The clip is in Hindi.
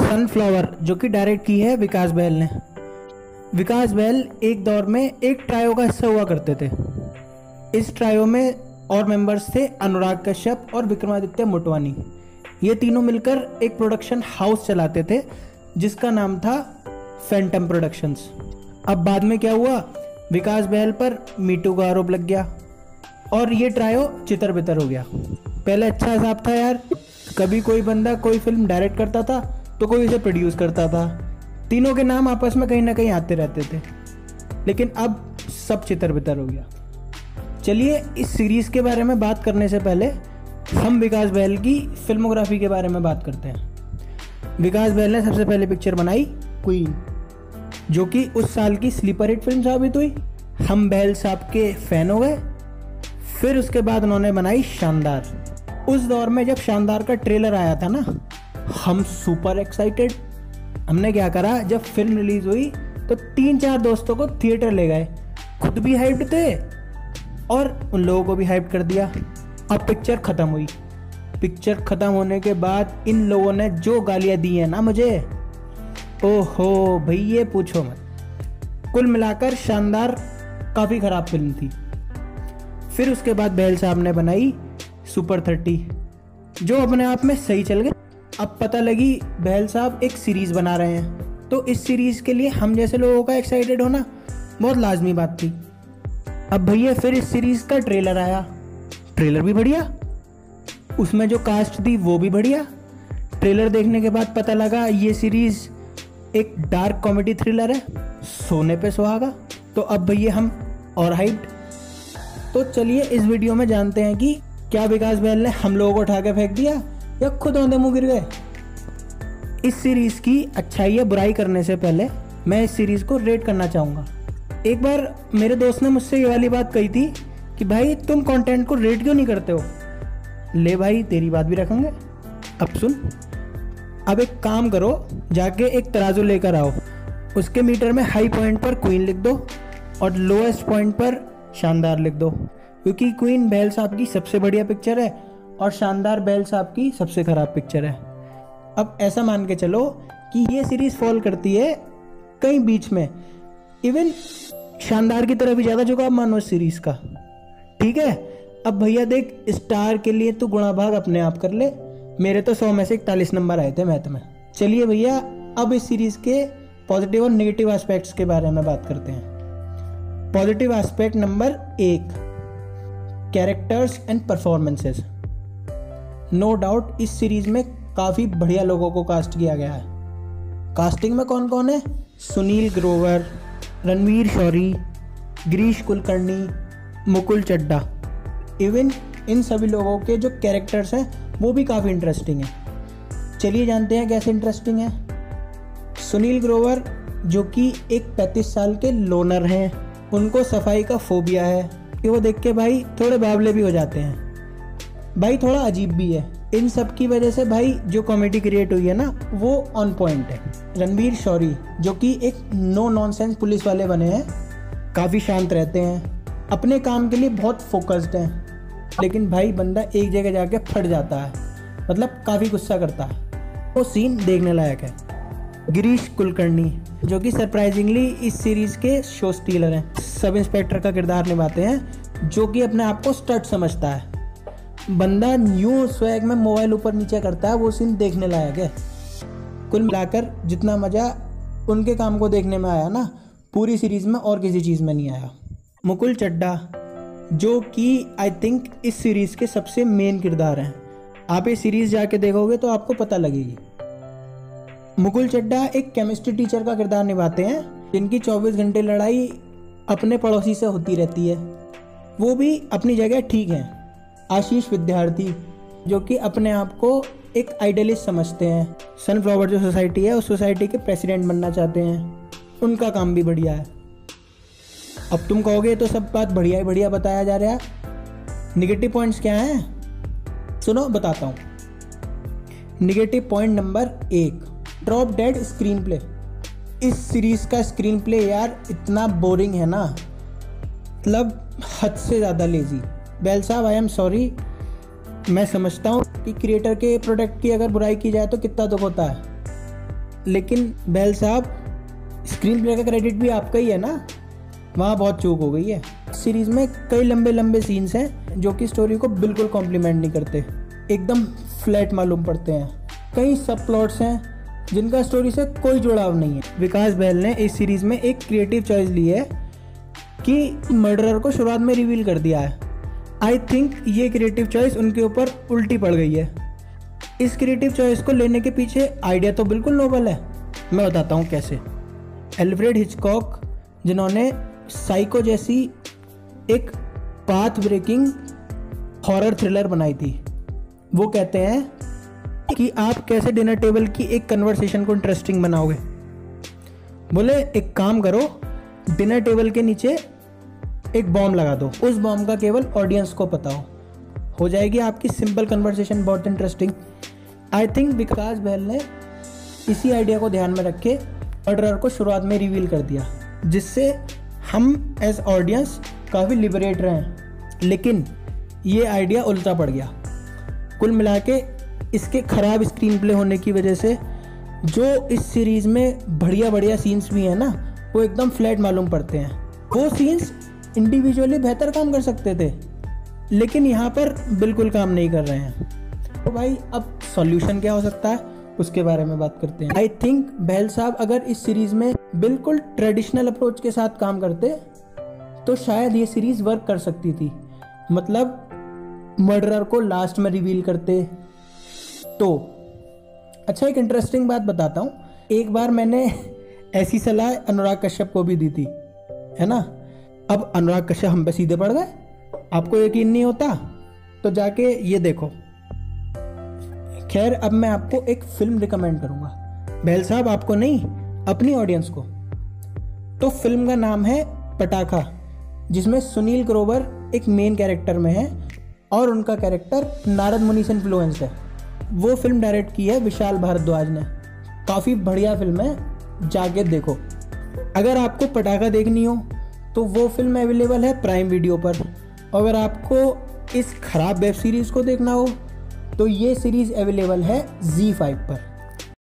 सनफ्लावर, जो कि डायरेक्ट की है विकास बहल ने। विकास बहल एक दौर में एक ट्रायो का हिस्सा हुआ करते थे। इस ट्रायो में और मेंबर्स थे अनुराग कश्यप और विक्रमादित्य मोटवानी। ये तीनों मिलकर एक प्रोडक्शन हाउस चलाते थे जिसका नाम था फैंटम प्रोडक्शंस। अब बाद में क्या हुआ, विकास बहल पर मीटू का आरोप लग गया और ये ट्रायो चितर बितर हो गया। पहले अच्छा हिसाब था यार, कभी कोई बंदा कोई फिल्म डायरेक्ट करता था तो कोई इसे प्रोड्यूस करता था, तीनों के नाम आपस में कहीं ना कहीं आते रहते थे। लेकिन अब सब चितर बितर हो गया। चलिए इस सीरीज़ के बारे में बात करने से पहले हम विकास बहल की फिल्मोग्राफी के बारे में बात करते हैं। विकास बहल ने सबसे पहले पिक्चर बनाई क्वीन, जो कि उस साल की स्लीपर हिट फिल्म साबित हुई। हम बहल साहब के फैन हो गए। फिर उसके बाद उन्होंने बनाई शानदार। उस दौर में जब शानदार का ट्रेलर आया था ना, हम सुपर एक्साइटेड। हमने क्या करा, जब फिल्म रिलीज हुई तो 3-4 दोस्तों को थिएटर ले गए, खुद भी हाइप्ड थे और उन लोगों को भी हाइप कर दिया। अब पिक्चर ख़त्म हुई। पिक्चर ख़त्म होने के बाद इन लोगों ने जो गालियाँ दी हैं ना मुझे, ओहो भाई ये पूछो मत। कुल मिलाकर शानदार काफ़ी ख़राब फिल्म थी। फिर उसके बाद बहल साहब ने बनाई सुपर 30, जो अपने आप में सही चल गई। अब पता लगी बहल साहब एक सीरीज़ बना रहे हैं, तो इस सीरीज़ के लिए हम जैसे लोगों का एक्साइटेड होना बहुत लाजमी बात थी। अब भैया फिर इस सीरीज़ का ट्रेलर आया, ट्रेलर भी बढ़िया, उसमें जो कास्ट थी वो भी बढ़िया। ट्रेलर देखने के बाद पता लगा ये सीरीज़ एक डार्क कॉमेडी थ्रिलर है, सोने पे सुहागा। तो अब भैया हम और हाइप्ड। तो चलिए इस वीडियो में जानते हैं कि क्या विकास बहल ने हम लोगों को उठा के फेंक दिया या खुद औंधे मुंह गिर गए। इस सीरीज़ की अच्छाई या बुराई करने से पहले मैं इस सीरीज़ को रेट करना चाहूँगा। एक बार मेरे दोस्त ने मुझसे ये वाली बात कही थी कि भाई तुम कंटेंट को रेट क्यों नहीं करते हो। ले भाई तेरी बात भी रखेंगे। अब सुन, अब एक काम करो, जाके एक तराजू लेकर आओ, उसके मीटर में हाई पॉइंट पर क्वीन लिख दो और लोएस्ट पॉइंट पर शानदार लिख दो, क्योंकि क्वीन बहल साहब की सबसे बढ़िया पिक्चर है और शानदार बहल साहब की सबसे ख़राब पिक्चर है। अब ऐसा मान के चलो कि ये सीरीज़ फॉल करती है कहीं बीच में, इवन शानदार की तरह भी ज़्यादा झुकाव मानो इस सीरीज़ का, ठीक है। अब भैया देख, स्टार के लिए तू गुणा भाग अपने आप कर ले, मेरे तो 100 में से 41 नंबर आए थे मैथ में। चलिए भैया अब इस सीरीज़ के पॉजिटिव और नेगेटिव एस्पेक्ट्स के बारे में बात करते हैं। Positive aspect number 1, characters and performances. No doubt इस सीरीज़ में काफ़ी बढ़िया लोगों को कास्ट किया गया है। कास्टिंग में कौन कौन है, सुनील ग्रोवर, रणवीर शौरी, गिरीश कुलकर्णी, मुकुल चड्ढा। इवन इन सभी लोगों के जो कैरेक्टर्स हैं वो भी काफ़ी इंटरेस्टिंग हैं। चलिए जानते हैं कैसे इंटरेस्टिंग है। सुनील ग्रोवर जो कि एक 35 साल के लोनर हैं, उनको सफाई का फोबिया है कि वो देख के भाई थोड़े बावले भी हो जाते हैं, भाई थोड़ा अजीब भी है। इन सब की वजह से भाई जो कॉमेडी क्रिएट हुई है ना वो ऑन पॉइंट है। रणवीर शौरी जो कि एक नो नॉनसेंस पुलिस वाले बने हैं, काफ़ी शांत रहते हैं, अपने काम के लिए बहुत फोकस्ड हैं, लेकिन भाई बंदा एक जगह जाके फट जाता है, मतलब काफ़ी गुस्सा करता है, वो सीन देखने लायक है। गिरीश कुलकर्णी जो कि सरप्राइजिंगली इस सीरीज़ के शो स्टीलर हैं, सब इंस्पेक्टर का किरदार निभाते हैं, जो कि अपने आप को स्टड समझता है। बंदा न्यू स्वैग में मोबाइल ऊपर नीचे करता है, वो सीन देखने लायक है। कुल मिलाकर जितना मज़ा उनके काम को देखने में आया ना, पूरी सीरीज़ में और किसी चीज़ में नहीं आया। मुकुल चड्ढा जो कि आई थिंक इस सीरीज़ के सबसे मेन किरदार हैं, आप ये सीरीज़ जाके देखोगे तो आपको पता लगेगी। मुकुल चड्ढा एक केमिस्ट्री टीचर का किरदार निभाते हैं, जिनकी 24 घंटे लड़ाई अपने पड़ोसी से होती रहती है, वो भी अपनी जगह ठीक हैं। आशीष विद्यार्थी जो कि अपने आप को एक आइडियलिस्ट समझते हैं, सनफ्लावर जो सोसाइटी है उस सोसाइटी के प्रेसिडेंट बनना चाहते हैं, उनका काम भी बढ़िया है। अब तुम कहोगे तो सब बात बढ़िया ही बढ़िया बताया जा रहा है, निगेटिव पॉइंट्स क्या हैं, सुनो बताता हूँ। Negative point number 1, drop dead screen play. इस सीरीज़ का स्क्रीन प्ले यार इतना बोरिंग है ना, मतलब हद से ज़्यादा लेजी। बेल साहब आई एम सॉरी, मैं समझता हूँ कि क्रिएटर के प्रोडक्ट की अगर बुराई की जाए तो कितना दुख होता है, लेकिन बैल साहब स्क्रीन प्ले का क्रेडिट भी आपका ही है ना, वहाँ बहुत चूक हो गई है। सीरीज़ में कई लंबे लंबे सीन्स हैं जो कि स्टोरी को बिल्कुल कॉम्प्लीमेंट नहीं करते, एकदम फ्लैट मालूम पड़ते हैं। कई सब प्लॉट्स हैं जिनका स्टोरी से कोई जुड़ाव नहीं है। विकास बहल ने इस सीरीज़ में एक क्रिएटिव चॉइस ली है कि मर्डरर को शुरुआत में रिवील कर दिया है। आई थिंक ये क्रिएटिव चॉइस उनके ऊपर उल्टी पड़ गई है। इस क्रिएटिव चॉइस को लेने के पीछे आइडिया तो बिल्कुल नोबल है, मैं बताता हूँ कैसे। एल्फ्रेड हिचकॉक, जिन्होंने साइको जैसी एक पाथ ब्रेकिंग हॉरर थ्रिलर बनाई थी, वो कहते हैं कि आप कैसे डिनर टेबल की एक कन्वर्सेशन को इंटरेस्टिंग बनाओगे। बोले एक काम करो, डिनर टेबल के नीचे एक बॉम्ब लगा दो, उस बॉम्ब का केवल ऑडियंस को पता हो जाएगी आपकी सिंपल कन्वर्सेशन बहुत इंटरेस्टिंग। आई थिंक विकास बहल ने इसी आइडिया को ध्यान में रखे मर्डरर को शुरुआत में रिवील कर दिया, जिससे हम एज ऑडियंस काफ़ी लिबरेट रहे हैं। लेकिन ये आइडिया उल्टा पड़ गया। कुल मिला के इसके ख़राब स्क्रीन प्ले होने की वजह से जो इस सीरीज़ में बढ़िया बढ़िया सीन्स भी हैं ना, वो एकदम फ्लैट मालूम पड़ते हैं। वो सीन्स इंडिविजुअली बेहतर काम कर सकते थे, लेकिन यहाँ पर बिल्कुल काम नहीं कर रहे हैं। तो भाई अब सॉल्यूशन क्या हो सकता है उसके बारे में बात करते हैं। आई थिंक बहल साहब अगर इस सीरीज़ में बिल्कुल ट्रेडिशनल अप्रोच के साथ काम करते तो शायद ये सीरीज़ वर्क कर सकती थी। मतलब मर्डरर को लास्ट में रिवील करते तो। अच्छा, एक इंटरेस्टिंग बात बताता हूँ। एक बार मैंने ऐसी सलाह अनुराग कश्यप को भी दी थी, है ना। अब अनुराग कश्यप हम पे सीधे पड़ गए। आपको यकीन नहीं होता तो जाके ये देखो। खैर, अब मैं आपको एक फिल्म रिकमेंड करूँगा, बहल साहब आपको नहीं, अपनी ऑडियंस को। तो फिल्म का नाम है पटाखा, जिसमें सुनील ग्रोवर एक मेन कैरेक्टर में है और उनका कैरेक्टर नारद मुनि से इन्फ्लुएंस्ड है। वो फिल्म डायरेक्ट की है विशाल भारद्वाज ने। काफ़ी बढ़िया फिल्म है, जाके देखो। अगर आपको पटाखा देखनी हो तो वो फिल्म अवेलेबल है प्राइम वीडियो पर। अगर आपको इस खराब वेब सीरीज़ को देखना हो तो ये सीरीज़ अवेलेबल है ZEE5 पर।